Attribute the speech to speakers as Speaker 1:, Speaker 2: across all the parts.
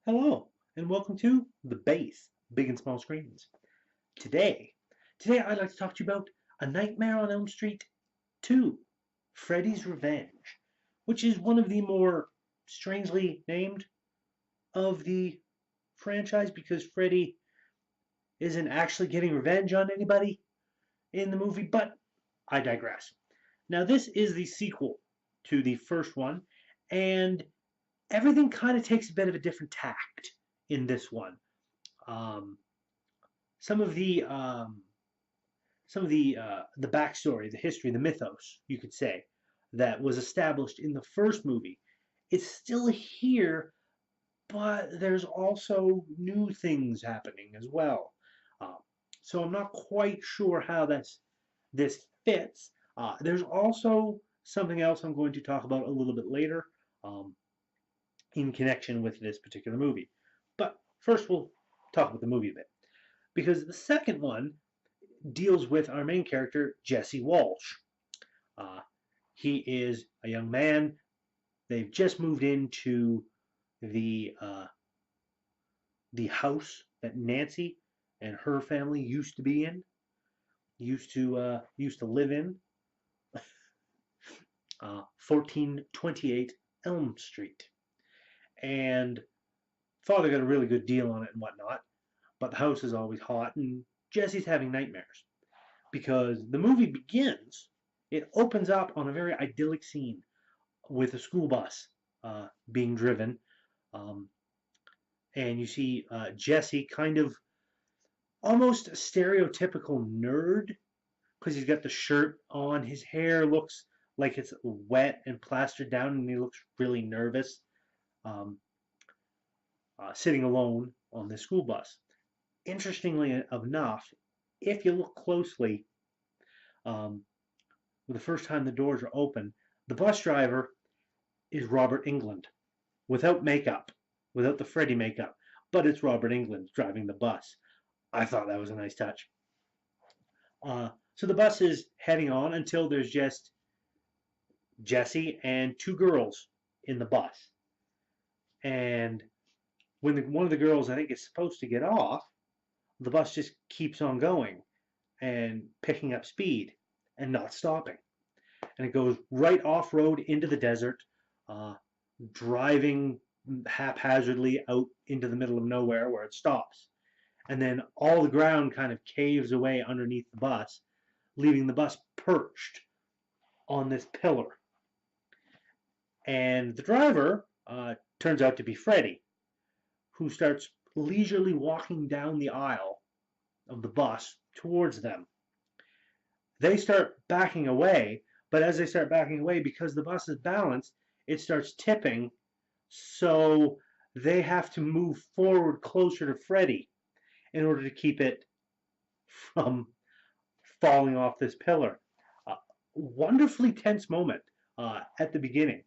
Speaker 1: Hello, and welcome to the B.A.S S, Big and Small Screens. Today, today I'd like to talk to you about A Nightmare on Elm Street 2, Freddy's Revenge, which is one of the more strangely named of the franchise because Freddy isn't actually getting revenge on anybody in the movie, but I digress. Now, this is the sequel to the first one, and everything kind of takes a bit of a different tact in this one. Um, some of the backstory, the history, the mythos, you could say, that was established in the first movie, it's still here, but there's also new things happening as well. Uh, so I'm not quite sure how this fits. There's also something else I'm going to talk about a little bit later um, in connection with this particular movie. But first, we'll talk about the movie a bit because the second one deals with our main character, Jesse Walsh. Uh, he is a young man. They've just moved into the uh, the house that Nancy and her family used to be in, used to live in, 1428 Elm Street. And father got a really good deal on it and whatnot, but the house is always hot, and Jesse's having nightmares because the movie begins. It opens up on a very idyllic scene with a school bus being driven. Um, and you see Jesse kind of almost a stereotypical nerd because he's got the shirt on. His hair looks like it's wet and plastered down, and he looks really nervous um, sitting alone on this school bus. Interestingly enough, if you look closely, um, the first time the doors are open, the bus driver is Robert England without makeup, without the Freddy makeup, but it's Robert England driving the bus. I thought that was a nice touch. So the bus is heading on until there's just Jesse and two girls in the bus. And when one of the girls, I think, is supposed to get off, the bus just keeps on going and picking up speed and not stopping. And it goes right off road into the desert, uh, driving haphazardly out into the middle of nowhere where it stops. And then all the ground kind of caves away underneath the bus, leaving the bus perched on this pillar. And the driver turns out to be Freddy, who starts leisurely walking down the aisle of the bus towards them. They start backing away, but as they start backing away, because the bus is balanced, it starts tipping, so they have to move forward closer to Freddy in order to keep it from falling off this pillar. Uh, Wonderfully tense moment at the beginning.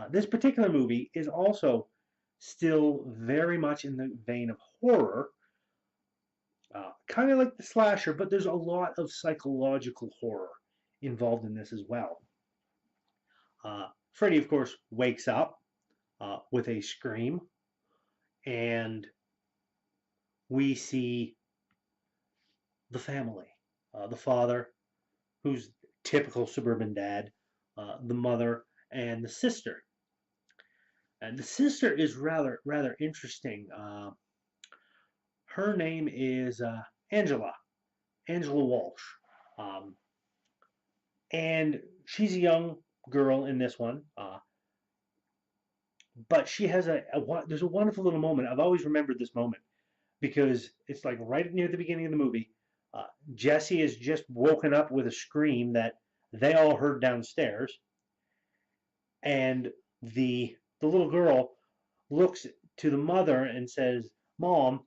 Speaker 1: This particular movie is also still very much in the vein of horror, kind of like the slasher, but there's a lot of psychological horror involved in this as well. Freddy, of course, wakes up with a scream, and we see the family. The father, who's typical suburban dad, the mother, and the sister. And the sister is rather interesting. Her name is Angela Walsh, um, and she's a young girl in this one. But she has there's a wonderful little moment. I've always remembered this moment because it's like right near the beginning of the movie. Jesse is just woken up with a scream that they all heard downstairs, and the little girl looks to the mother and says, "Mom,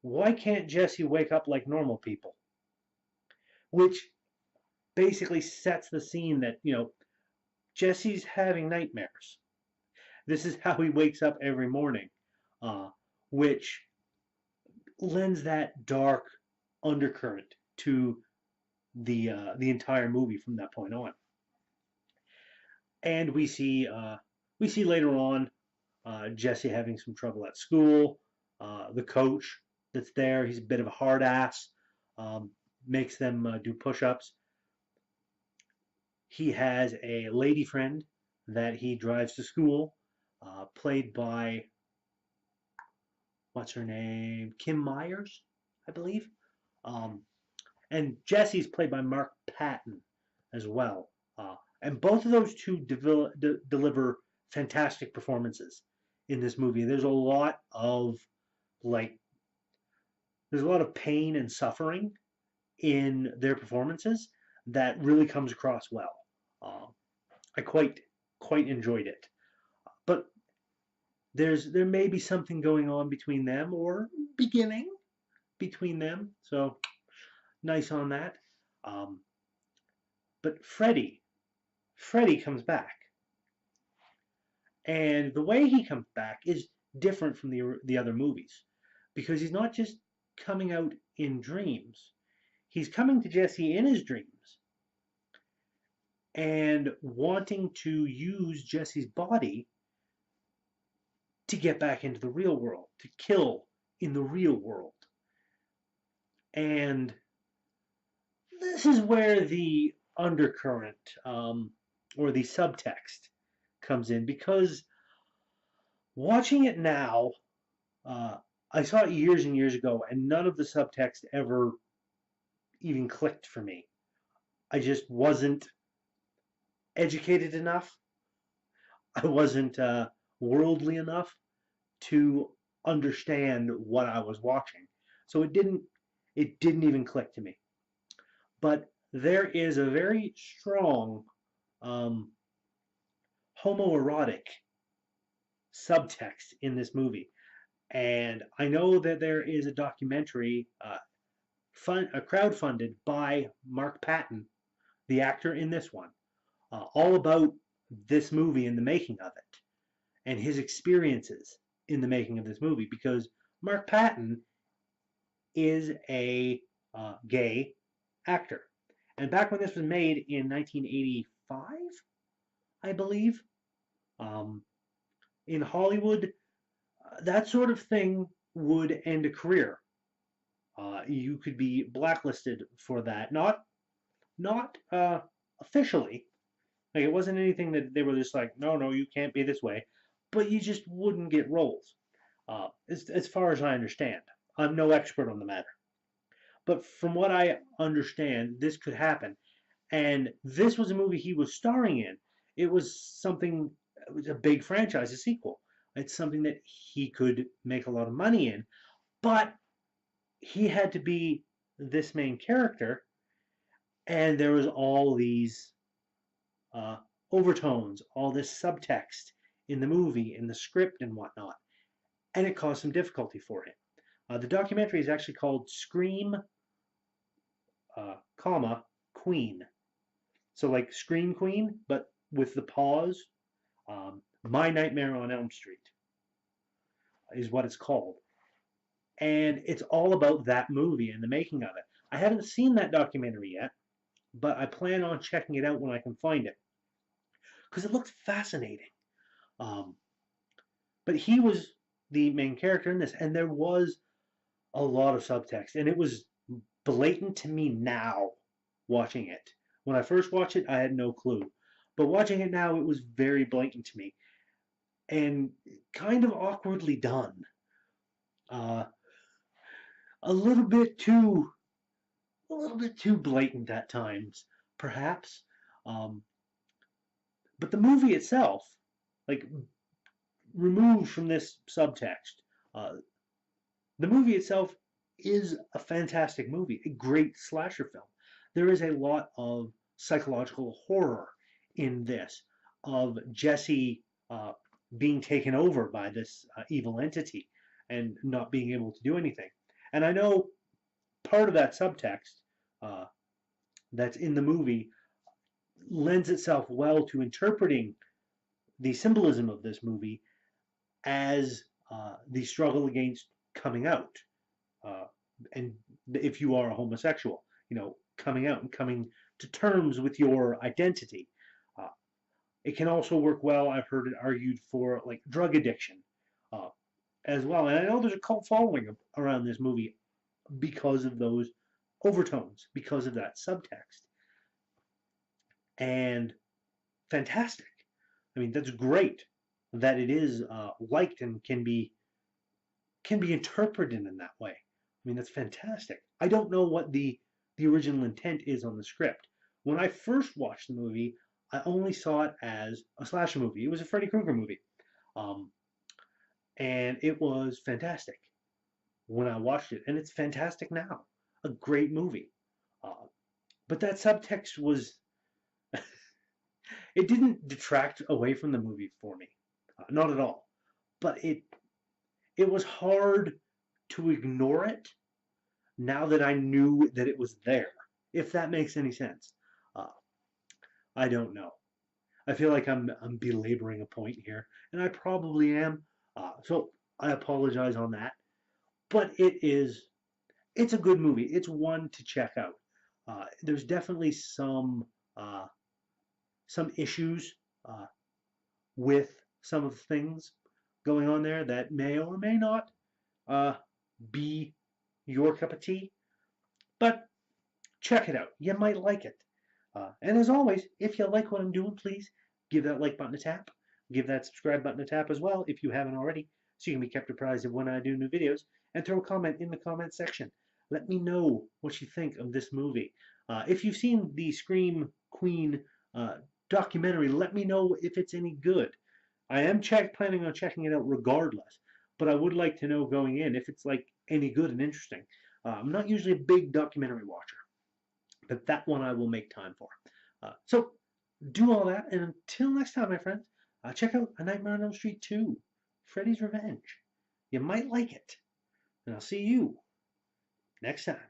Speaker 1: why can't Jesse wake up like normal people?" Which basically sets the scene that Jesse's having nightmares. This is how he wakes up every morning, uh, which lends that dark undercurrent to the entire movie from that point on. And we see later on. Jesse having some trouble at school. The coach that's there, he's a bit of a hard ass, um, makes them do push ups. He has a lady friend that he drives to school, played by, what's her name? Kim Myers, I believe. Um, and Jesse's played by Mark Patton as well. And both of those two deliver fantastic performances in this movie. Like there's a lot of pain and suffering in their performances that really comes across well. Um, I quite enjoyed it, but there may be something going on between them or beginning between them. So nice on that. Um, but Freddy comes back, and the way he comes back is different from the other movies because he's not just coming out in dreams. He's coming to Jesse in his dreams and wanting to use Jesse's body to get back into the real world, to kill in the real world. And this is where the undercurrent or the subtext comes in because watching it now, uh, I saw it years and years ago, and none of the subtext ever even clicked for me. I just wasn't educated enough. I wasn't worldly enough to understand what I was watching. So it didn't even click to me. But there is a very strong um, homoerotic subtext in this movie. And I know that there is a documentary crowdfunded by Mark Patton, the actor in this one, all about this movie and the making of it and his experiences in the making of this movie because Mark Patton is a gay actor. And back when this was made in 1985, I believe, um, in Hollywood, that sort of thing would end a career. You could be blacklisted for that. Not officially. Like it wasn't anything that they were just like, no, no, you can't be this way. But you just wouldn't get roles, as far as I understand. I'm no expert on the matter. But from what I understand, this could happen. And this was a movie he was starring in. It was something, it was a big franchise, a sequel. It's something that he could make a lot of money in. But he had to be this main character, and there was all these uh, overtones, all this subtext in the movie, in the script, and whatnot, and it caused some difficulty for him. The documentary is actually called Scream, comma Queen. So like Scream Queen, but with the pause. My Nightmare on Elm Street is what it's called, and it's all about that movie and the making of it. I haven't seen that documentary yet, but I plan on checking it out when I can find it because it looks fascinating. Um, but he was the main character in this, and there was a lot of subtext, and it was blatant to me now watching it. When I first watched it, I had no clue, but watching it now, it was very blatant to me and kind of awkwardly done. Uh, a little bit too, a little bit too blatant at times, perhaps. Um, but the movie itself, like removed from this subtext, uh, the movie itself is a fantastic movie, a great slasher film. There is a lot of psychological horror in this, of Jesse being taken over by this evil entity and not being able to do anything. And I know part of that subtext uh, that's in the movie lends itself well to interpreting the symbolism of this movie as the struggle against coming out. Uh, and if you are a homosexual, coming out and coming to terms with your identity. Uh, It can also work well. I've heard it argued for like drug addiction uh, as well. And I know there's a cult following around this movie because of those overtones, because of that subtext. And fantastic. I mean, that's great that it is liked and can be interpreted in that way. I mean, that's fantastic. I don't know what the original intent is on the script. When I first watched the movie, I only saw it as a slasher movie. It was a Freddy Krueger movie, um, and it was fantastic when I watched it, and it's fantastic now. A great movie. Uh, but that subtext was it didn't detract away from the movie for me, not at all. But it was hard to ignore it now that I knew that it was there, if that makes any sense. Uh, I don't know. I feel like I'm belaboring a point here, and I probably am. So I apologize on that. But it's a good movie. It's one to check out. There's definitely uh, some issues uh, with some of the things going on there that may or may not uh, be your cup of tea. But check it out. You might like it. And as always, if you like what I'm doing, please give that like button a tap. Give that subscribe button a tap as well if you haven't already, so you can be kept apprised of when I do new videos. And throw a comment in the comment section. Let me know what you think of this movie. If you've seen the Scream Queen uh, documentary, let me know if it's any good. I am planning on checking it out regardless, but I would like to know going in if it's like any good and interesting. I'm not usually a big documentary watcher, but that one I will make time for. So do all that, and until next time, my friends, check out A Nightmare on Elm Street 2, Freddy's Revenge. You might like it, and I'll see you next time.